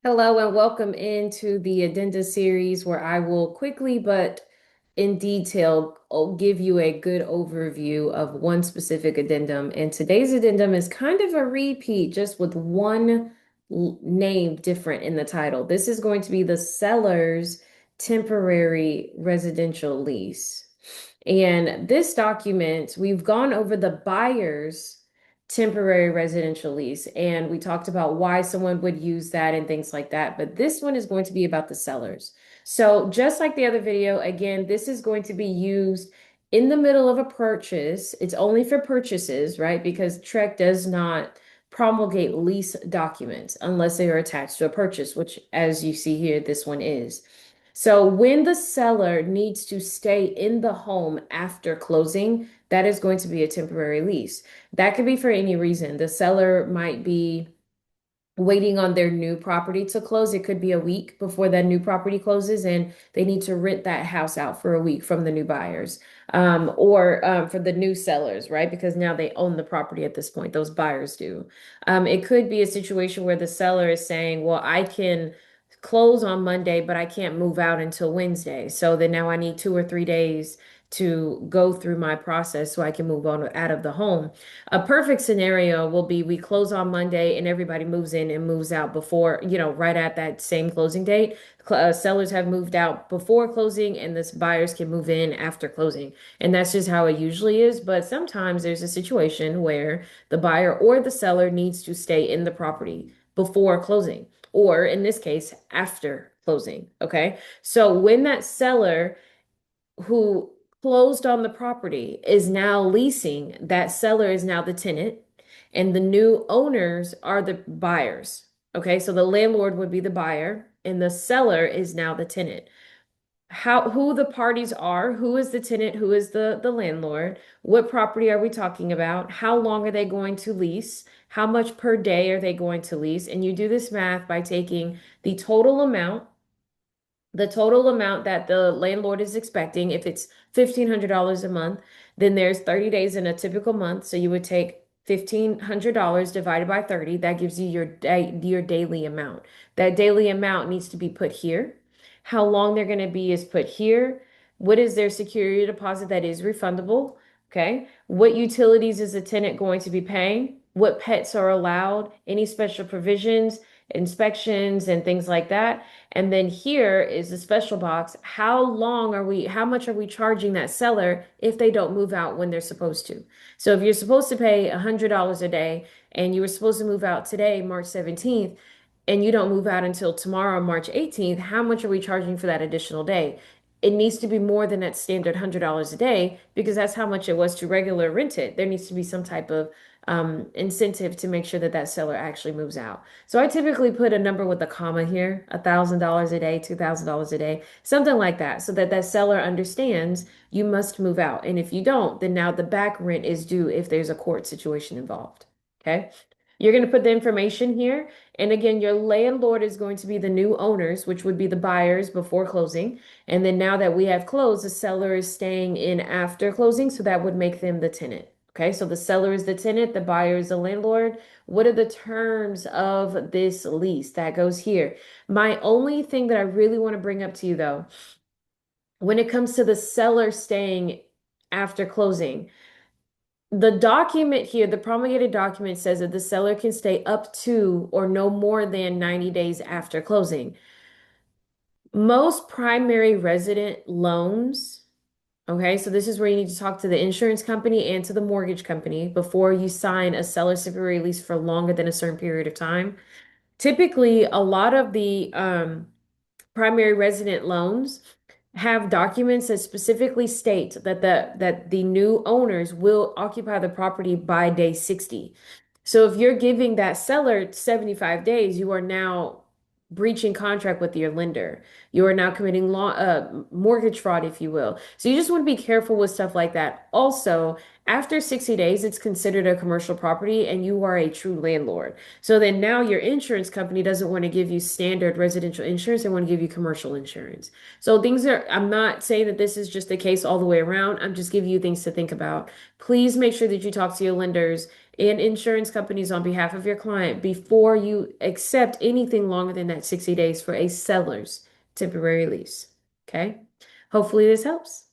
Hello and welcome into the Addenda series where I will quickly but in detail give you a good overview of one specific addendum. And today's addendum is kind of a repeat, just with one name different in the title. This is going to be the seller's temporary residential lease. And this document, we've gone over the buyer's temporary residential lease, and we talked about why someone would use that and things like that. But this one is going to be about the sellers. So just like the other video, again, this is going to be used in the middle of a purchase. It's only for purchases, right? Because Trek does not promulgate lease documents unless they are attached to a purchase, which, as you see here, this one is. So when the seller needs to stay in the home after closing, that is going to be a temporary lease. That could be for any reason. The seller might be waiting on their new property to close. It could be a week before that new property closes, and they need to rent that house out for a week from the new buyers, or for the new sellers, right? Because now they own the property at this point. Those buyers do. It could be a situation where the seller is saying, well, I can close on Monday, but I can't move out until Wednesday. So then now I need 2 or 3 days to go through my process so I can move on out of the home. A perfect scenario will be we close on Monday and everybody moves in and moves out before, right at that same closing date. Sellers have moved out before closing and this buyers can move in after closing. And that's just how it usually is. But sometimes there's a situation where the buyer or the seller needs to stay in the property before closing, or in this case, after closing. Okay. So when that seller who closed on the property is now leasing, that seller is now the tenant, and the new owners are the buyers. Okay, so the landlord would be the buyer, and the seller is now the tenant. Who the parties are, who is the tenant, who is the landlord, what property are we talking about, how long are they going to lease, how much per day are they going to lease, and you do this math by taking the total amount that the landlord is expecting. If it's $1,500 a month, then there's 30 days in a typical month. So you would take $1,500 divided by 30. That gives you your daily amount. That daily amount needs to be put here. How long they're going to be is put here. What is their security deposit that is refundable? Okay. What utilities is the tenant going to be paying? What pets are allowed? Any special provisions, inspections, and things like that? And then here is the special box. How much are we charging that seller if they don't move out when they're supposed to? So if you're supposed to pay $100 a day and you were supposed to move out today, March 17th, and you don't move out until tomorrow, March 18th, how much are we charging for that additional day? It needs to be more than that standard $100 a day because that's how much it was to regular rent it. There needs to be some type of incentive to make sure that that seller actually moves out. So I typically put a number with a comma here, $1,000 a day, $2,000 a day, something like that, so that that seller understands you must move out. And if you don't, then now the back rent is due if there's a court situation involved. Okay. You're going to put the information here. And again, your landlord is going to be the new owners, which would be the buyers before closing. And then now that we have closed, the seller is staying in after closing. So that would make them the tenant. Okay, so the seller is the tenant, the buyer is the landlord. What are the terms of this lease? That goes here. My only thing that I really want to bring up to you, though, when it comes to the seller staying after closing, the document here, the promulgated document says that the seller can stay up to or no more than 90 days after closing. Most primary resident loans, okay, so this is where you need to talk to the insurance company and to the mortgage company before you sign a seller's temporary lease for longer than a certain period of time. Typically, a lot of the primary resident loans have documents that specifically state that the new owners will occupy the property by day 60. So if you're giving that seller 75 days, you are now breaching contract with your lender. You are now committing mortgage fraud, if you will. So you just want to be careful with stuff like that. Also, after 60 days, it's considered a commercial property and you are a true landlord. So then now your insurance company doesn't want to give you standard residential insurance, they want to give you commercial insurance. So I'm not saying that this is just the case all the way around. I'm just giving you things to think about. Please make sure that you talk to your lenders and insurance companies on behalf of your client before you accept anything longer than that 60 days for a seller's temporary lease. Okay? Hopefully this helps.